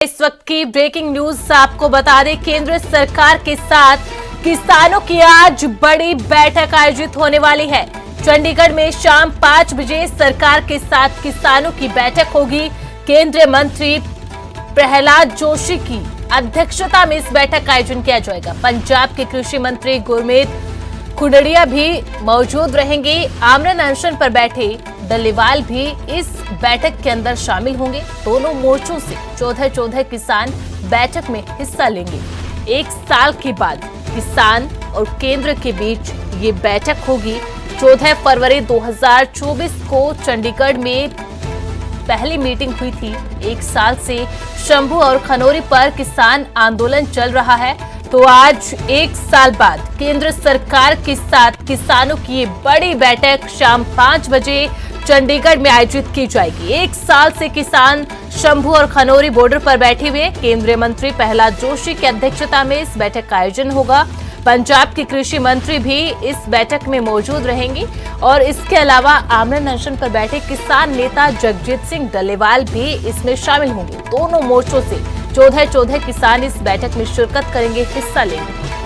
इस वक्त की ब्रेकिंग न्यूज आपको बता दें, केंद्र सरकार के साथ किसानों की आज बड़ी बैठक आयोजित होने वाली है। चंडीगढ़ में शाम 5 बजे सरकार के साथ किसानों की बैठक होगी। केंद्रीय मंत्री प्रहलाद जोशी की अध्यक्षता में इस बैठक का आयोजन किया जाएगा। पंजाब के कृषि मंत्री गुरमीत खुडरिया भी मौजूद रहेंगे। आमरण अनशन पर बैठे डल्लेवाल भी इस बैठक के अंदर शामिल होंगे। दोनों मोर्चों से 14 किसान बैठक में हिस्सा लेंगे। एक साल के बाद किसान और केंद्र के बीच ये बैठक होगी। 14 फरवरी 2024 को चंडीगढ़ में पहली मीटिंग हुई थी। एक साल से शंभू और खनौरी पर किसान आंदोलन चल रहा है, तो आज एक साल बाद केंद्र सरकार के साथ किसानों की ये बड़ी बैठक शाम 5 बजे चंडीगढ़ में आयोजित की जाएगी। एक साल से किसान शंभू और खनौरी बॉर्डर पर बैठे हुए। केंद्रीय मंत्री प्रहलाद जोशी की अध्यक्षता में इस बैठक का आयोजन होगा। पंजाब के कृषि मंत्री भी इस बैठक में मौजूद रहेंगे और इसके अलावा आमरण अनशन पर बैठे किसान नेता जगजीत सिंह डल्लेवाल भी इसमें शामिल होंगे। दोनों मोर्चों से 14 किसान इस बैठक में शिरकत करेंगे, हिस्सा लेंगे।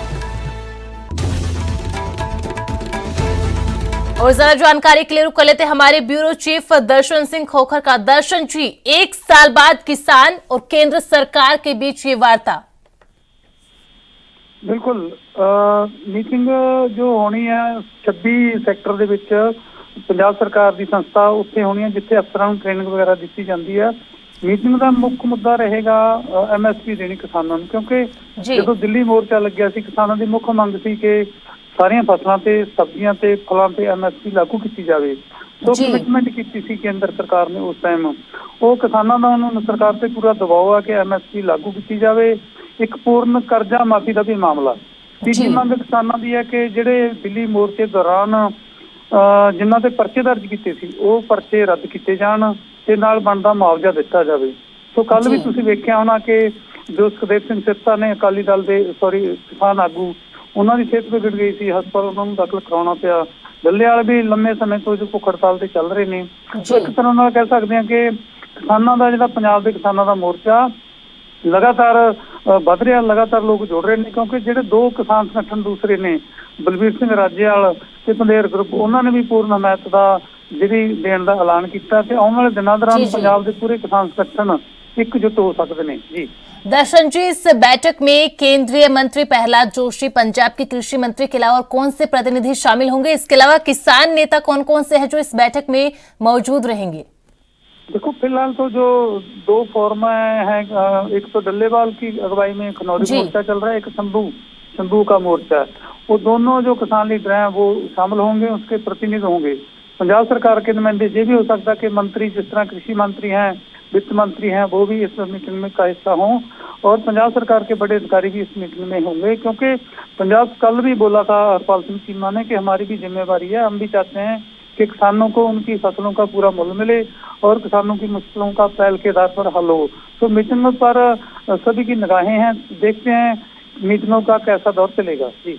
और जरा जानकारी क्लियर कर लेते हैं हमारे ब्यूरो चीफ दर्शन सिंह खोखर का। दर्शन जी, एक साल बाद किसान और केंद्र सरकार के बीच ये वार्ता। बिल्कुल मीटिंग जो होनी है 26 सैक्टर ਦੇ ਵਿੱਚ ਪੰਜਾਬ ਸਰਕਾਰ ਦੀ ਸੰਸਥਾ ਉੱਥੇ ਹੋਣੀ ਹੈ, ਜਿੱਥੇ ਅਫਸਰਾਂ ਨੂੰ ਟ੍ਰੇਨਿੰਗ ਵਗੈਰਾ ਦਿੱਤੀ ਜਾਂਦੀ ਹੈ। मीटिंग का मुख्य मुद्दा रहेगा MSP देनी किसानों को, क्योंकि जो दिल्ली मोर्चा लग्या सी किसानों की मुख्य मंग सी कि सारिया फसलों से सब्जियां से फलों से MSP लागू की जाए। तो कमिटमेंट की सी केंद्र सरकार ने उस टाइम वो किसानों का उन्होंने सरकार से पूरा दबाव है कि MSP लागू की जाए। एक पूर्ण कर्जा माफी का भी मामला। तीसरी मंग किसानों की है कि ਜਿਹੜੇ दिल्ली मोर्चे दौरान जिन्हों ते परचे दर्ज किए सी वो परचे रद्द किए जान ਤੇ ਨਾਲ ਬਣਦਾ ਮੁਆਵਜ਼ਾ ਦਿੱਤਾ ਜਾਵੇ। ਸੋ ਕੱਲ ਵੀ ਤੁਸੀਂ ਵੇਖਿਆ ਹੋਣਾ ਕਿ ਜੋ ਸੁਖਦੇਵ ਸਿੰਘ ਸਿੱਧਾ ਨੇ ਅਕਾਲੀ ਦਲ ਦੇ ਕਿਸਾਨ ਆਗੂ, ਉਹਨਾਂ ਦੀ ਸਿਹਤ ਵਿਗੜ ਗਈ ਸੀ, ਹਸਪਤਾਲ ਉਹਨਾਂ ਨੂੰ ਦਾਖਲ ਕਰਾਉਣਾ ਪਿਆ। ਡੱਲੇਵਾਲ ਵੀ ਲੰਮੇ ਸਮੇਂ ਤੋਂ ਜੋ ਭੁੱਖ ਹੜਤਾਲ ਤੇ ਚੱਲ ਰਹੇ ਨੇ। ਇੱਕ ਤਰ੍ਹਾਂ ਨਾਲ ਕਹਿ ਸਕਦੇ ਹਾਂ ਕਿ ਕਿਸਾਨਾਂ ਦਾ ਜਿਹੜਾ ਪੰਜਾਬ ਦੇ ਕਿਸਾਨਾਂ ਦਾ ਮੋਰਚਾ ਲਗਾਤਾਰ ਵੱਧ ਰਿਹਾ, ਲਗਾਤਾਰ ਲੋਕ ਜੁੜ ਰਹੇ ਨੇ, ਕਿਉਂਕਿ ਜਿਹੜੇ ਦੋ ਕਿਸਾਨ ਸੰਗਠਨ ਦੂਸਰੇ ਨੇ ਬਲਬੀਰ ਸਿੰਘ ਰਾਜੇਵਾਲ ਤੇ ਪੰਧੇਰ ਗਰੁੱਪ, ਉਹਨਾਂ ਨੇ ਵੀ ਪੂਰਨ ਹਮਾਇਤ ਦਾ ਜਿਹੜੀ ਦੇਣ ਦਾ ਐਲਾਨ ਕੀਤਾ ਤੇ ਆਉਣ ਵਾਲੇ ਦਿਨਾਂ ਦੌਰਾਨ ਪੰਜਾਬ ਦੇ पूरे किसान संगठन एकजुट हो सकते हैं। जी दर्शन जी, इस बैठक में केंद्रीय मंत्री प्रहलाद जोशी, पंजाब के कृषि मंत्री के अलावा और कौन से प्रतिनिधि शामिल होंगे? इसके अलावा किसान नेता कौन कौन से हैं जो इस बैठक में मौजूद रहेंगे? देखो, फिलहाल तो जो दो फोरम है, एक तो डल्लेवाल की अगुवाई में खनौरी मोर्चा चल रहा है, एक शंभू का मोर्चा है। वो दोनों जो किसान लीडर हैं वो शामिल होंगे, उसके प्रतिनिधि होंगे। पंजाब सरकार के नुमाइंदे ये भी हो सकता है कि मंत्री जिस तरह कृषि मंत्री हैं, वित्त मंत्री हैं, वो भी इस मीटिंग में का हिस्सा हों और पंजाब सरकार के बड़े अधिकारी भी इस मीटिंग में होंगे। क्योंकि पंजाब कल भी बोला था हरपाल सिंह चीमा ने कि हमारी भी जिम्मेवारी है, हम भी चाहते हैं कि किसानों को उनकी फसलों का पूरा मूल्य मिले और किसानों की मुश्किलों का पहल के आधार पर हल हो। तो मीटिंग पर सभी की निगाहें हैं, देखते हैं मीटिंगों का कैसा दौर चलेगा। जी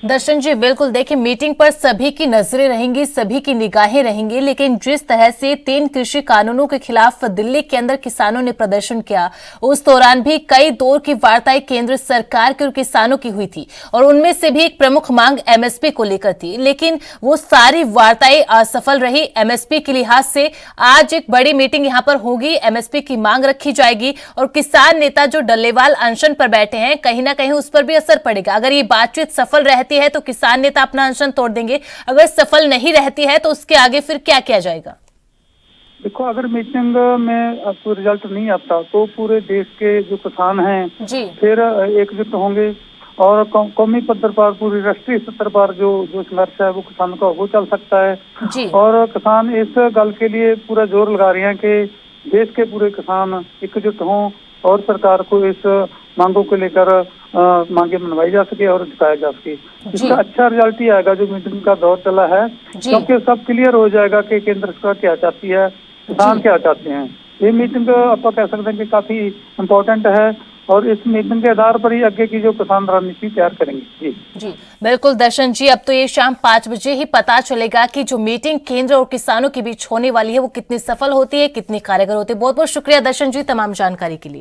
दर्शन जी, बिल्कुल देखिए, मीटिंग पर सभी की नजरें रहेंगी, सभी की निगाहें रहेंगी, लेकिन जिस तरह से 3 कृषि कानूनों के खिलाफ दिल्ली के अंदर किसानों ने प्रदर्शन किया, उस दौरान भी कई दौर की वार्ताएं केंद्र सरकार के और किसानों की हुई थी और उनमें से भी एक प्रमुख मांग MSP को लेकर थी, लेकिन वो सारी वार्ताएं असफल रही। MSP के लिहाज से आज एक बड़ी मीटिंग यहाँ पर होगी, MSP की मांग रखी जाएगी और किसान नेता जो डल्लेवाल अनशन पर बैठे हैं, कहीं ना कहीं उस पर भी असर पड़ेगा। अगर ये बातचीत सफल रहती है तो किसान नेता अपना अनशन तोड़ देंगे, अगर सफल नहीं रहती है तो उसके आगे फिर क्या किया जाएगा? देखो, अगर मीटिंग में आपको रिजल्ट नहीं आता तो पूरे देश के जो किसान हैं फिर एकजुट होंगे और कौमी पद्धर पर, पूरी राष्ट्रीय स्तर पर जो संघर्ष है वो किसानों का वो चल सकता है। और किसान इस गल के लिए पूरा जोर लगा रहे हैं कि देश के पूरे किसान एकजुट हों और सरकार को इस मांगों को लेकर मांगे मनवाई जा सके और जिताया जा सके। इसका अच्छा रिजल्ट ही आएगा जो मीटिंग का दौर चला है, क्योंकि सब क्लियर हो जाएगा कि केंद्र सरकार क्या चाहती है, किसान क्या चाहते हैं। ये मीटिंग आप कह सकते हैं कि काफी इम्पोर्टेंट है और इस मीटिंग के आधार पर ही आगे की जो किसान रणनीति तैयार करेंगे। जी बिल्कुल दर्शन जी, अब तो ये शाम 5 बजे ही पता चलेगा कि जो मीटिंग केंद्र और किसानों के बीच होने वाली है वो कितनी सफल होती है, कितनी कारगर होती है। बहुत बहुत शुक्रिया दर्शन जी तमाम जानकारी के लिए।